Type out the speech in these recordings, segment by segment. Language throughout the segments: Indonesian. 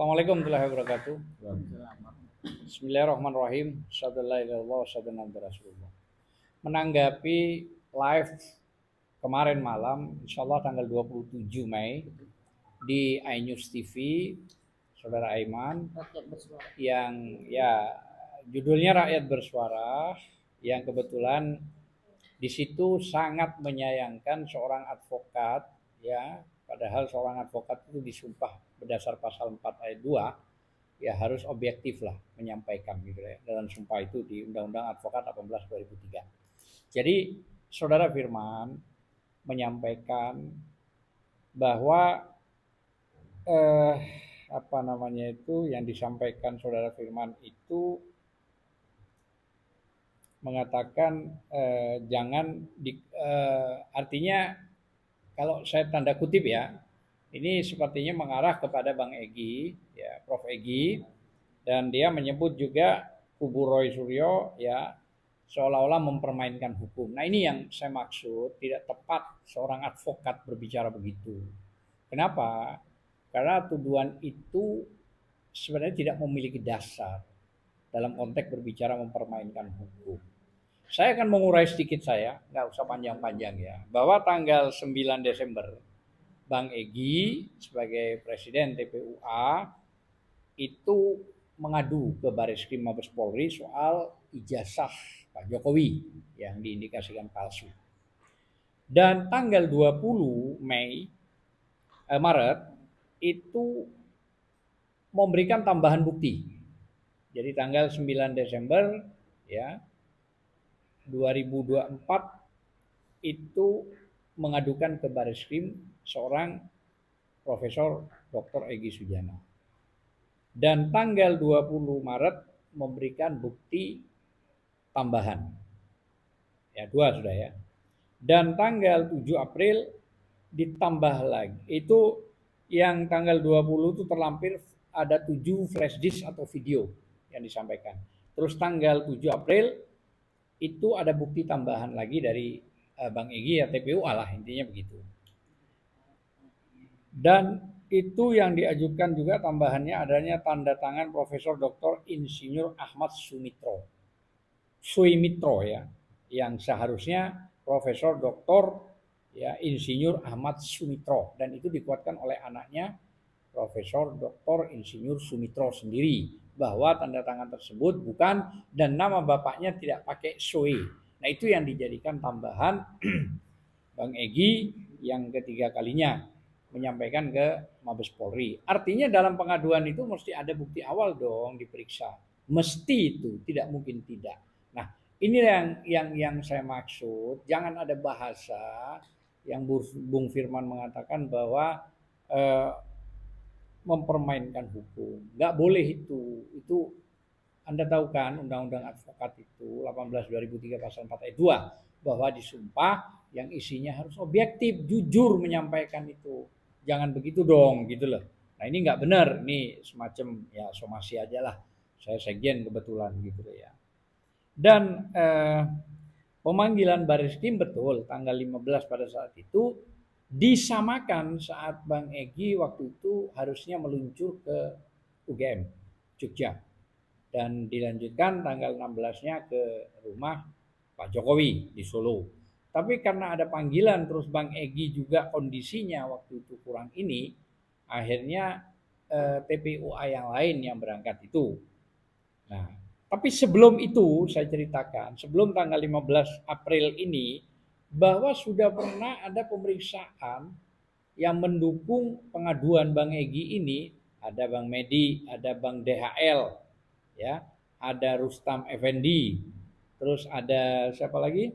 Assalamualaikum warahmatullahi wabarakatuh. Bismillahirrahmanirrahim. Menanggapi live kemarin malam, insya Allah tanggal 27 Mei di iNews TV, Saudara Aiman, yang ya judulnya Rakyat Bersuara, yang kebetulan di situ sangat menyayangkan seorang advokat, ya, padahal seorang advokat itu disumpah berdasar pasal 4 ayat 2, ya harus objektif lah menyampaikan gitu ya. Dalam sumpah itu di Undang-Undang Advokat 18/2003. Jadi Saudara Firman menyampaikan bahwa yang disampaikan Saudara Firman itu mengatakan artinya kalau saya tanda kutip ya, ini sepertinya mengarah kepada Bang Egy, ya, Prof. Egy, dan dia menyebut juga kubu Roy Suryo ya seolah-olah mempermainkan hukum. Nah, ini yang saya maksud, tidak tepat seorang advokat berbicara begitu. Kenapa? Karena tuduhan itu sebenarnya tidak memiliki dasar dalam konteks berbicara mempermainkan hukum. Saya akan mengurai sedikit nggak usah panjang-panjang ya, bahwa tanggal 9 Desember Bang Egy sebagai Presiden TPUA itu mengadu ke Bareskrim Mabes Polri soal ijazah Pak Jokowi yang diindikasikan palsu. Dan tanggal 20 Maret itu memberikan tambahan bukti. Jadi tanggal 9 Desember ya 2024 itu mengadukan ke Bareskrim seorang Profesor Dr. Egy Sujana. Dan tanggal 20 Maret memberikan bukti tambahan. Ya, 2 sudah ya. Dan tanggal 7 April ditambah lagi. Itu yang tanggal 20 itu terlampir ada 7 flash disk atau video yang disampaikan. Terus tanggal 7 April itu ada bukti tambahan lagi dari Bang Egy ya, TPUA lah intinya begitu. Dan itu yang diajukan juga tambahannya adanya tanda tangan Profesor Dr. Insinyur Ahmad Suimitro ya, yang seharusnya Profesor Dr. ya Insinyur Ahmad Sumitro, dan itu dikuatkan oleh anaknya Profesor Dr. Insinyur Sumitro sendiri bahwa tanda tangan tersebut bukan dan nama bapaknya tidak pakai Sui. Nah, itu yang dijadikan tambahan Bang Egy yang ketiga kalinya menyampaikan ke Mabes Polri. Artinya dalam pengaduan itu mesti ada bukti awal dong diperiksa. Mesti itu, tidak mungkin tidak. Nah, ini yang saya maksud, jangan ada bahasa yang Bung Firman mengatakan bahwa mempermainkan hukum. Nggak boleh itu. Itu Anda tahu kan Undang-Undang Advokat itu 18/2003 pasal 4 ayat 2 bahwa disumpah yang isinya harus objektif, jujur menyampaikan itu. Jangan begitu dong gitu loh. Nah, ini nggak benar. Ini semacam ya somasi aja lah. Saya sekjen kebetulan gitu loh ya. Dan pemanggilan Bareskrim betul tanggal 15 pada saat itu disamakan saat Bang Egy waktu itu harusnya meluncur ke UGM Jogja dan dilanjutkan tanggal 16-nya ke rumah Pak Jokowi di Solo. Tapi karena ada panggilan terus Bang Egy juga kondisinya waktu itu kurang ini, akhirnya TPUA yang lain yang berangkat itu. Nah, tapi sebelum itu saya ceritakan, sebelum tanggal 15 April ini, bahwa sudah pernah ada pemeriksaan yang mendukung pengaduan Bang Egy ini. Ada Bang Medi, ada Bang DHL, ya, ada Rustam Effendi, terus ada siapa lagi?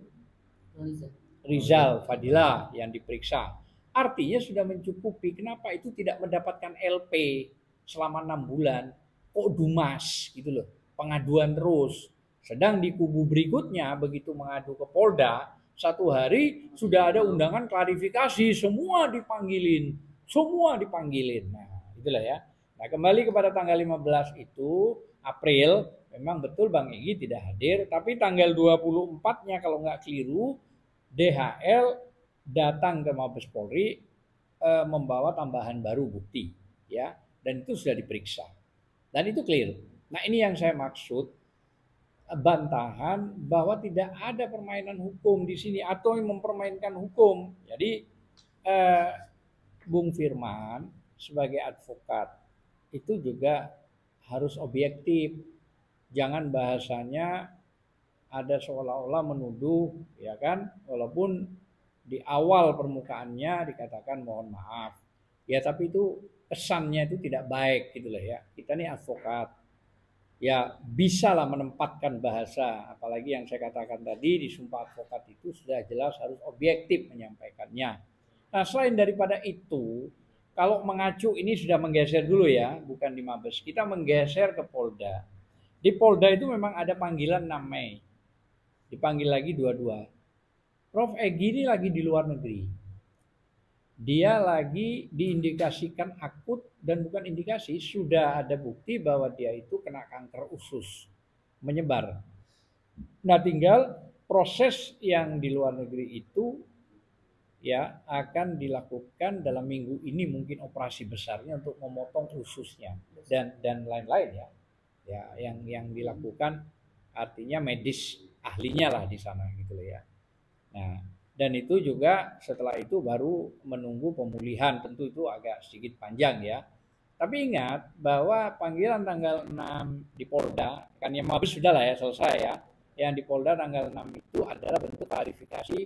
Rizal Fadila yang diperiksa. Artinya sudah mencukupi. Kenapa itu tidak mendapatkan LP selama 6 bulan? Kok dumas gitu loh, pengaduan terus. Sedang di kubu berikutnya begitu mengadu ke Polda, 1 hari sudah ada undangan klarifikasi, semua dipanggilin. Nah, itulah ya. Nah, kembali kepada tanggal 15 itu April, memang betul Bang Egy tidak hadir, tapi tanggal 24-nya kalau nggak keliru DHL datang ke Mabes Polri membawa tambahan baru bukti ya. dan itu sudah diperiksa dan itu clear. Nah ini yang saya maksud, bantahan bahwa tidak ada permainan hukum di sini atau yang mempermainkan hukum. Jadi Bung Firman sebagai advokat itu juga harus objektif. Jangan bahasanya ada seolah-olah menuduh, ya kan? Walaupun di awal permukaannya dikatakan mohon maaf. Ya tapi itu kesannya itu tidak baik gitu loh ya. Kita nih advokat. Ya bisalah menempatkan bahasa, apalagi yang saya katakan tadi di Sumpah Advokat itu sudah jelas harus objektif menyampaikannya. Nah selain daripada itu, kalau mengacu ini sudah menggeser dulu ya, bukan di Mabes, kita menggeser ke Polda. Di Polda itu memang ada panggilan 6 Mei, dipanggil lagi 22. Prof. Egy ini lagi di luar negeri. Dia lagi diindikasikan akut dan bukan indikasi, sudah ada bukti bahwa dia itu kena kanker usus menyebar. Nah tinggal proses yang di luar negeri itu ya akan dilakukan dalam minggu ini, mungkin operasi besarnya untuk memotong ususnya dan lain-lain ya. Ya yang dilakukan artinya medis ahlinya lah di sana gitu loh ya. Nah, dan itu juga setelah itu baru menunggu pemulihan, tentu itu agak sedikit panjang ya. Tapi ingat bahwa panggilan tanggal 6 di Polda, kan yang Mabes sudah lah ya selesai ya. Yang di Polda tanggal 6 itu adalah bentuk klarifikasi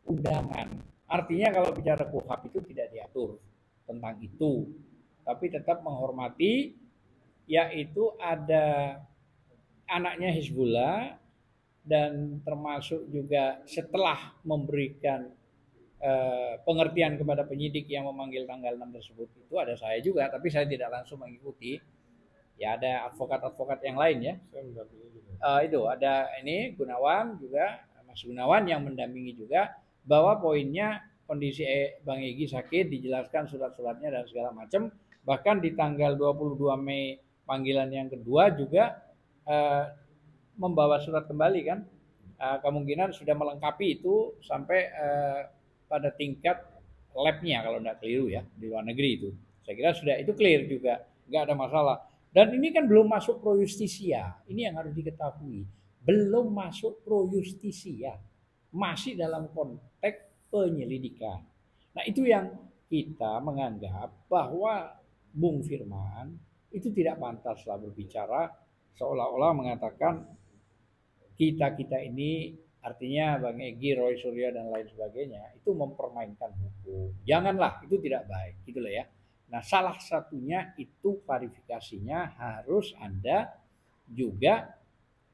undangan. Artinya kalau bicara KUHP itu tidak diatur tentang itu. Tapi tetap menghormati, yaitu ada anaknya Hizbullah, dan termasuk juga setelah memberikan pengertian kepada penyidik yang memanggil tanggal 6 tersebut itu ada saya juga, tapi saya tidak langsung mengikuti. Ya ada advokat-advokat yang lain ya. Itu ada ini Gunawan juga, Mas Gunawan yang mendampingi juga, bahwa poinnya kondisi Bang Egy sakit, dijelaskan surat-suratnya dan segala macam. Bahkan di tanggal 22 Mei panggilan yang kedua juga membawa surat kembali kan, kemungkinan sudah melengkapi itu sampai pada tingkat labnya kalau tidak keliru ya, di luar negeri itu. Saya kira sudah itu clear juga, nggak ada masalah. Dan ini kan belum masuk pro justisia, ini yang harus diketahui. Belum masuk pro justisia, masih dalam konteks penyelidikan. Nah itu yang kita menganggap bahwa Bung Firman itu tidak pantaslah berbicara seolah-olah mengatakan kita ini, artinya Bang Egy, Roy Suryo dan lain sebagainya itu mempermainkan hukum. Janganlah, itu tidak baik gitu loh ya. Nah salah satunya itu klarifikasinya harus Anda juga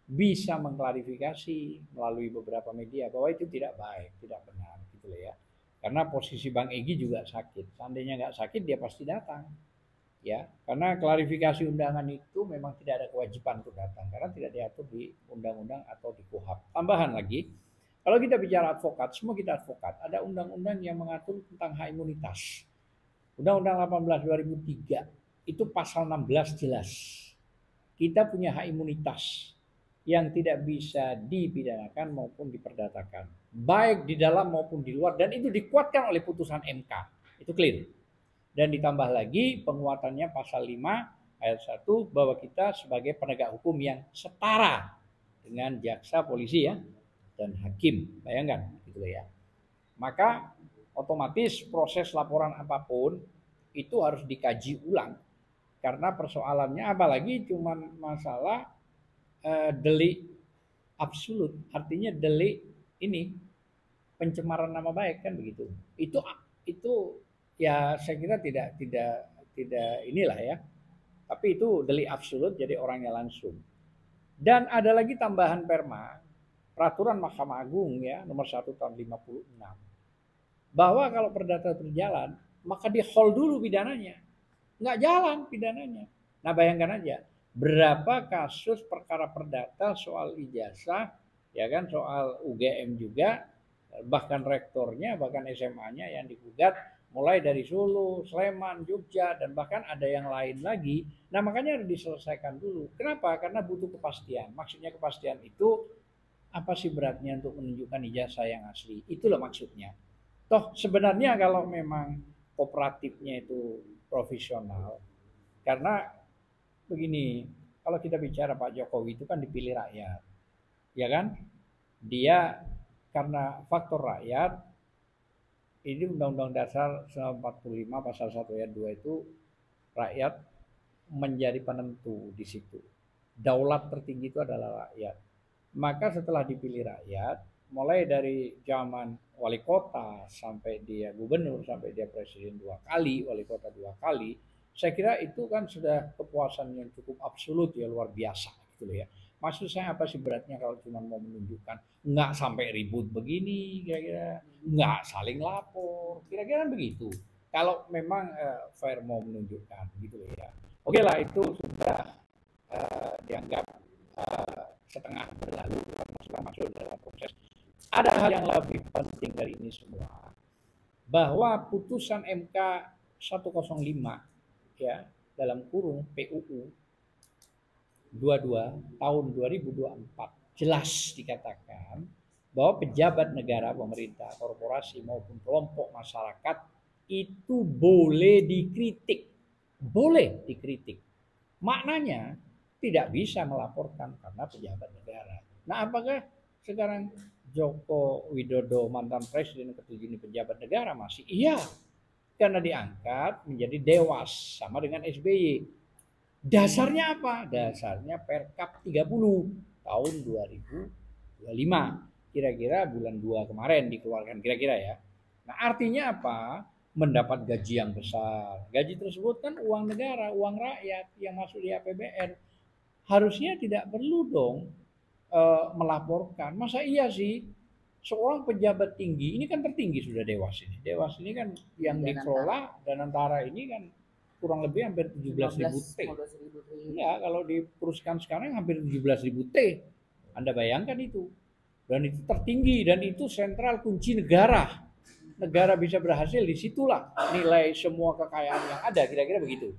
bisa mengklarifikasi melalui beberapa media bahwa itu tidak baik, tidak benar gitu loh ya. Karena posisi Bang Egy juga sakit. Seandainya nggak sakit dia pasti datang. Ya, karena klarifikasi undangan itu memang tidak ada kewajiban untuk datang karena tidak diatur di undang-undang atau di KUHP. Tambahan lagi, kalau kita bicara advokat, semua kita advokat, ada undang-undang yang mengatur tentang hak imunitas. Undang-Undang 18 2003 itu pasal 16 jelas. Kita punya hak imunitas yang tidak bisa dipidanakan maupun diperdatakan, baik di dalam maupun di luar, dan itu dikuatkan oleh putusan MK. Itu clear. Dan ditambah lagi penguatannya pasal 5 ayat 1 bahwa kita sebagai penegak hukum yang setara dengan jaksa, polisi ya, dan hakim. Bayangkan gitu ya. Maka otomatis proses laporan apapun itu harus dikaji ulang. Karena persoalannya apalagi cuma masalah delik absolut, artinya delik ini pencemaran nama baik kan begitu. Itu ya saya kira tidak inilah ya. Tapi itu delik absolut, jadi orangnya langsung. Dan ada lagi tambahan perma, peraturan Mahkamah Agung ya nomor 1 tahun 56. Bahwa kalau perdata berjalan, maka di hold dulu pidananya. Nggak jalan pidananya. Nah bayangkan aja, berapa kasus perkara perdata soal ijazah, ya kan, soal UGM juga, bahkan rektornya, bahkan SMA-nya yang digugat, mulai dari Solo, Sleman, Jogja, dan bahkan ada yang lain lagi. Nah makanya harus diselesaikan dulu. Kenapa? Karena butuh kepastian. Maksudnya kepastian itu apa sih beratnya untuk menunjukkan ijazah yang asli? Itulah maksudnya. Toh sebenarnya kalau memang kooperatifnya itu profesional, Karena begini, kalau kita bicara Pak Jokowi itu kan dipilih rakyat, ya kan? Dia karena faktor rakyat, ini Undang-Undang Dasar 1945 pasal 1 ayat 2 itu rakyat menjadi penentu di situ. Daulat tertinggi itu adalah rakyat. Maka setelah dipilih rakyat, mulai dari zaman wali kota sampai dia gubernur, sampai dia presiden 2 kali, wali kota 2 kali, saya kira itu kan sudah kepuasan yang cukup absolut ya, luar biasa gitu ya. Maksud saya apa sih beratnya kalau cuma mau menunjukkan, nggak sampai ribut begini, kira-kira nggak saling lapor, kira-kira begitu. Kalau memang fair mau menunjukkan gitu ya. Oke lah, itu sudah dianggap setengah berlalu, sudah masuk dalam proses. Ada hal yang lebih penting dari ini semua, bahwa putusan MK 105 ya, dalam kurung PUU 22 tahun 2024 jelas dikatakan bahwa pejabat negara, pemerintah, korporasi maupun kelompok masyarakat itu boleh dikritik. Boleh dikritik. Maknanya tidak bisa melaporkan karena pejabat negara. Nah, apakah sekarang Joko Widodo mantan presiden ketujuh ini pejabat negara? Masih iya, karena diangkat menjadi dewas sama dengan SBY. Dasarnya apa? Dasarnya Perkap 30 tahun 2025. Kira-kira bulan 2 kemarin dikeluarkan kira-kira ya. Nah, artinya apa? Mendapat gaji yang besar. Gaji tersebut kan uang negara, uang rakyat yang masuk di APBN. Harusnya tidak perlu dong melaporkan. Masa iya sih seorang pejabat tinggi, ini kan tertinggi sudah Dewas ini. Dewas ini kan yang dikelola dan antara ini kan kurang lebih hampir 17.000 T. Ya, kalau dipuruskan sekarang hampir 17.000 T. Anda bayangkan itu. Dan itu tertinggi dan itu sentral kunci negara. Negara bisa berhasil disitulah nilai semua kekayaan yang ada, kira-kira begitu.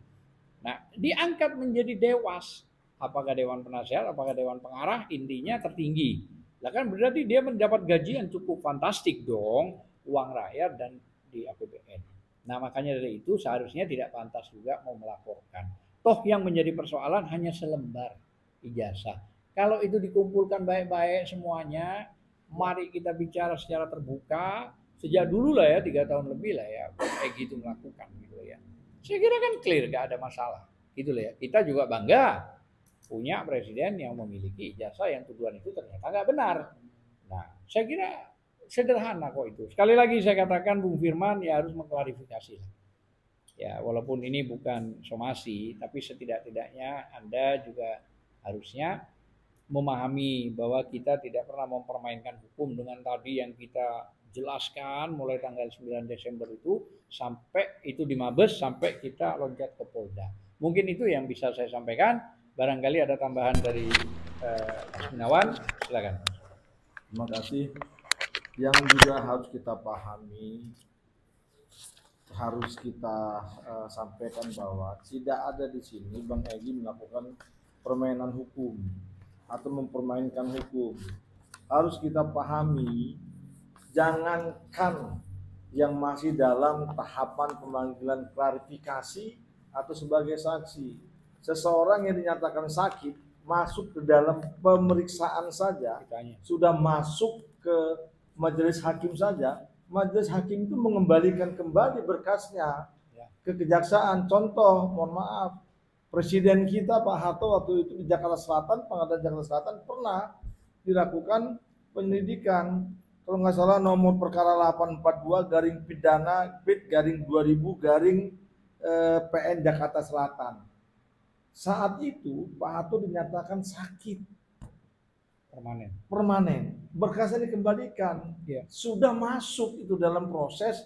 Nah, diangkat menjadi dewas. Apakah dewan penasehat, apakah dewan pengarah, intinya tertinggi. Nah kan berarti dia mendapat gaji yang cukup fantastik dong, uang rakyat dan di APBN. Nah makanya dari itu seharusnya tidak pantas juga mau melaporkan. Toh yang menjadi persoalan hanya selembar ijazah. Kalau itu dikumpulkan baik-baik semuanya, mari kita bicara secara terbuka. Sejak dulu lah ya, 3 tahun lebih lah ya, kayak gitu melakukan gitu ya. Saya kira kan clear, gak ada masalah. Gitu lah ya. Kita juga bangga punya presiden yang memiliki ijazah yang tuduhan itu ternyata nggak benar. Nah, saya kira sederhana kok itu. Sekali lagi saya katakan Bung Firman ya harus mengklarifikasi. Ya, walaupun ini bukan somasi, tapi setidak-tidaknya Anda juga harusnya memahami bahwa kita tidak pernah mempermainkan hukum dengan tadi yang kita jelaskan mulai tanggal 9 Desember itu sampai itu di Mabes sampai kita loncat ke Polda. Mungkin itu yang bisa saya sampaikan. Barangkali ada tambahan dari Mas Gunawan, silakan. Terima kasih. Yang juga harus kita pahami, harus kita sampaikan bahwa tidak ada di sini Bang Egy melakukan permainan hukum atau mempermainkan hukum. Harus kita pahami, jangankan yang masih dalam tahapan pemanggilan klarifikasi atau sebagai saksi, seseorang yang dinyatakan sakit masuk ke dalam pemeriksaan saja, sudah masuk ke majelis hakim saja, majelis hakim itu mengembalikan kembali berkasnya ke kejaksaan. Contoh, mohon maaf, presiden kita Pak Harto waktu itu di Jakarta Selatan, Pengadilan Jakarta Selatan pernah dilakukan penyelidikan, kalau nggak salah nomor perkara 842 garing pidana PID garing 2000 garing PN Jakarta Selatan. Saat itu Pak Harto dinyatakan sakit permanen, berkasnya dikembalikan, sudah masuk itu dalam proses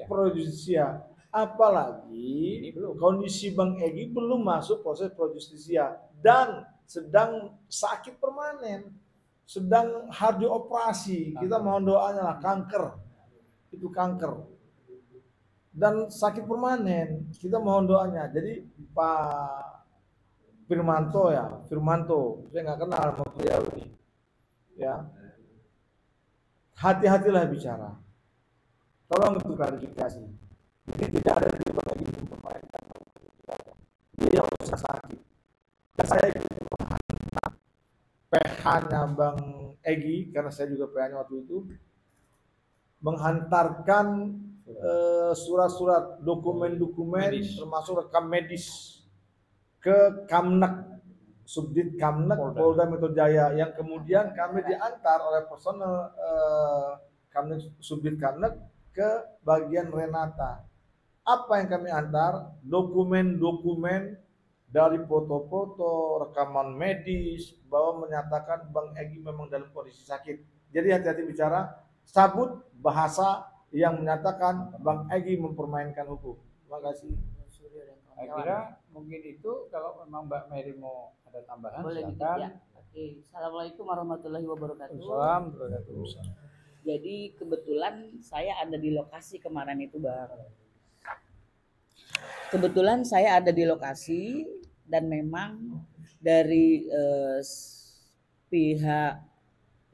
pro-justisia. Apalagi kondisi Bang Egy belum masuk proses pro-justisia dan sedang sakit permanen, sedang harus dioperasi. Kita mohon doanya lah, kanker, itu kanker dan sakit permanen, kita mohon doanya. Jadi Pak Firmanto, saya nggak kenal sama beliau ini, ya, hati-hatilah bicara, tolong itu klarifikasi. Mungkin tidak ada di Bang Egy mempermainkan dia usah sakit. Dan saya ikut PH-nya Bang Egy karena saya juga PH-nya waktu itu menghantarkan surat-surat dokumen-dokumen termasuk rekam medis ke Kamnek, Subdit Kamnek Polda Metro Jaya, yang kemudian kami diantar oleh personel Kamnek, Subdit Kamnek ke bagian Renata. Apa yang kami antar? Dokumen-dokumen dari foto-foto, rekaman medis bahwa menyatakan Bang Egy memang dalam kondisi sakit. Jadi hati-hati bicara, sabut bahasa yang menyatakan Bang Egy mempermainkan hukum. Terima kasih. Saya kira mungkin itu, kalau memang Mbak Mary mau ada tambahan, boleh silakan. ya. Oke. Assalamualaikum warahmatullahi wabarakatuh. Assalamualaikum. Jadi kebetulan saya ada di lokasi kemarin itu, Bang. Kebetulan saya ada di lokasi dan memang dari pihak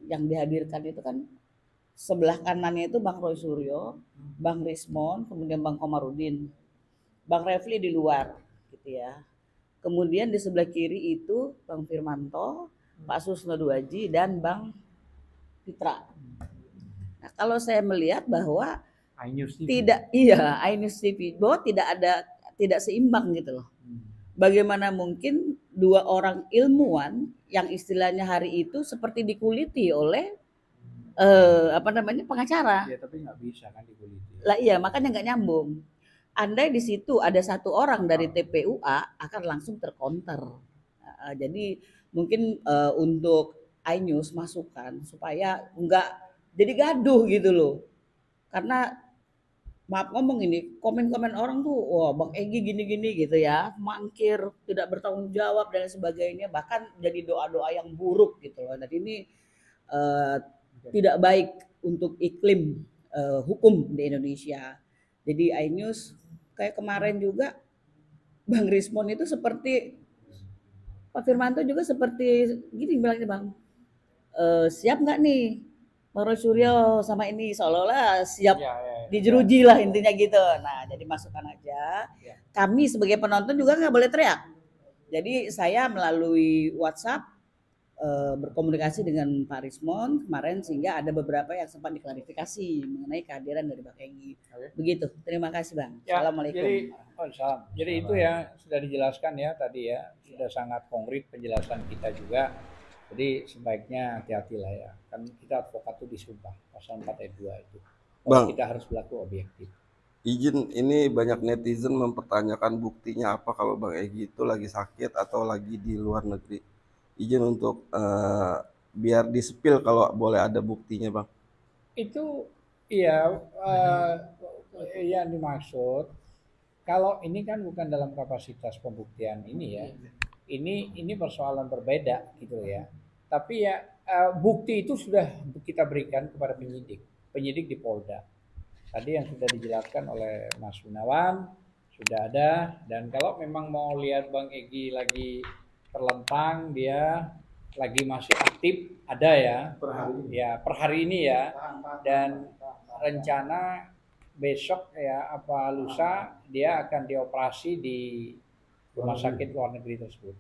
yang dihadirkan itu kan sebelah kanannya itu Bang Roy Suryo, Bang Rismon, kemudian Bang Komarudin, Bang Refli di luar, gitu ya. Kemudian di sebelah kiri itu Bang Firmanto, Pak Susno Duaji, dan Bang Fitra. Nah, kalau saya melihat bahwa tidak, iya, iNews TV, bahwa tidak seimbang gitu loh. Bagaimana mungkin dua orang ilmuwan yang istilahnya hari itu seperti dikuliti oleh pengacara. Ya, tapi nggak bisa kan dikuliti. Lah iya, makanya nggak nyambung. Andai di situ ada satu orang dari TPUA akan langsung tercounter. Jadi mungkin untuk iNews masukan supaya nggak jadi gaduh gitu loh. Karena maaf ngomong ini, komen-komen orang tuh, wah Bang Egy gini-gini gitu ya, mangkir, tidak bertanggung jawab dan sebagainya, bahkan jadi doa-doa yang buruk gitu loh. Dan ini tidak baik untuk iklim hukum di Indonesia. Jadi iNews kayak kemarin juga Bang Rismon itu seperti Pak Firmanto juga seperti gini bilangnya, Bang, siap nggak nih Roy Suryo sama ini, seolah-olah siap dijeruji lah intinya gitu. Nah, jadi masukan aja. Kami sebagai penonton juga nggak boleh teriak. Jadi saya melalui WhatsApp berkomunikasi dengan Pak Rismon kemarin, sehingga ada beberapa yang sempat diklarifikasi mengenai kehadiran dari Bang Egy. Begitu. Terima kasih, Bang. Ya, Assalamualaikum. Jadi itu ya sudah dijelaskan ya tadi ya, sudah sangat konkret penjelasan kita juga. Jadi sebaiknya hati-hatilah ya, kan kita advokat itu disumpah pasal 4 ayat 2 itu. Bang, kita harus berlaku objektif. Izin, ini banyak netizen mempertanyakan buktinya apa kalau Bang Egy itu lagi sakit atau lagi di luar negeri. Izin untuk biar di-spill kalau boleh ada buktinya, Bang. Itu iya, yang dimaksud kalau ini kan bukan dalam kapasitas pembuktian ini ya. Ini persoalan berbeda gitu ya. Tapi ya bukti itu sudah kita berikan kepada penyidik di Polda. Tadi yang sudah dijelaskan oleh Mas Gunawan sudah ada, dan kalau memang mau lihat Bang Egy lagi terlentang, dia lagi masih aktif, ada ya. Per hari ini ya. Dan rencana besok ya apa lusa dia akan dioperasi di rumah sakit luar negeri tersebut.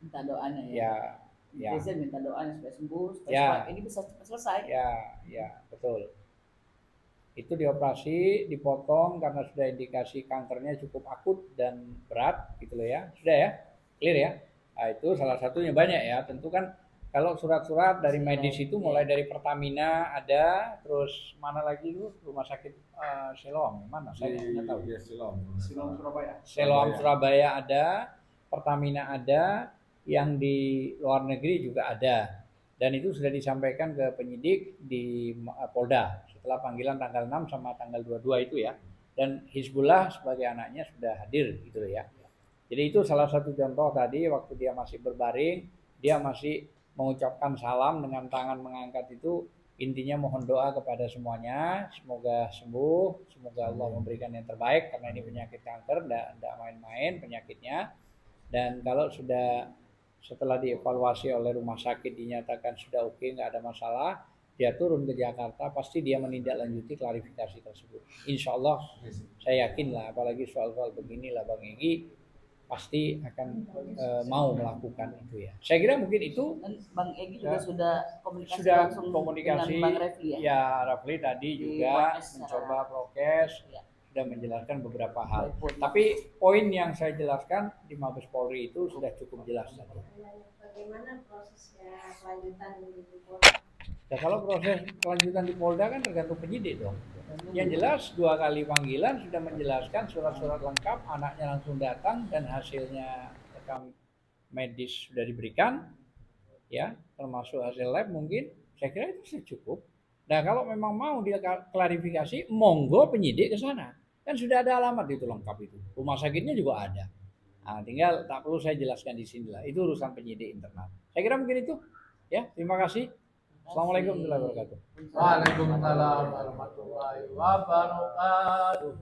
Minta doanya ya. Ya. Minta doanya supaya sembuh, ya. Ini bisa cepat selesai. Ya, betul. Itu dioperasi, dipotong karena sudah indikasi kankernya cukup akut dan berat gitu loh ya. Sudah ya? Clear ya? Nah, itu salah satunya, banyak ya. Tentu kan kalau surat-surat dari medis itu mulai dari Pertamina ada, terus mana lagi lu rumah sakit Siloam mana? Saya nggak tahu. Siloam Surabaya. Siloam Surabaya ada, Pertamina ada, yang di luar negeri juga ada. Dan itu sudah disampaikan ke penyidik di Polda setelah panggilan tanggal 6 sama tanggal 22 itu ya. Dan Hizbullah sebagai anaknya sudah hadir gitu ya. Jadi itu salah satu contoh tadi waktu dia masih berbaring, dia masih mengucapkan salam dengan tangan mengangkat itu, intinya mohon doa kepada semuanya, semoga sembuh, semoga Allah memberikan yang terbaik karena ini penyakit kanker, tidak main-main penyakitnya. Dan kalau sudah setelah dievaluasi oleh rumah sakit dinyatakan sudah oke, nggak ada masalah, dia turun ke Jakarta, pasti dia menindaklanjuti klarifikasi tersebut. Insya Allah, saya yakin lah, apalagi soal-soal begini lah Bang Egy, pasti akan mau melakukan itu ya. Saya kira mungkin itu. Dan Bang Egy juga sudah komunikasi sudah langsung komunikasi dengan Bang Refli ya. Ya, Refli tadi Di juga prokes mencoba secara- prokes, Ya. sudah menjelaskan beberapa hal. Walaupun- Tapi poin yang saya jelaskan di Mabes Polri itu sudah cukup jelas tadi. Bagaimana prosesnya kelanjutan di Polda? Ya, kalau proses kelanjutan di Polda kan tergantung penyidik dong. Yang jelas 2 kali panggilan sudah menjelaskan surat-surat lengkap, anaknya langsung datang dan hasilnya rekam medis sudah diberikan, ya termasuk hasil lab mungkin. Saya kira itu sudah cukup. Nah kalau memang mau dia klarifikasi, monggo penyidik ke sana. Kan sudah ada alamat itu lengkap itu. Rumah sakitnya juga ada. Nah, tinggal tak perlu saya jelaskan di sini lah. Itu urusan penyidik internal. Saya kira mungkin itu. Ya, terima kasih. Assalamualaikum warahmatullahi wabarakatuh. Waalaikumsalam warahmatullahi wabarakatuh.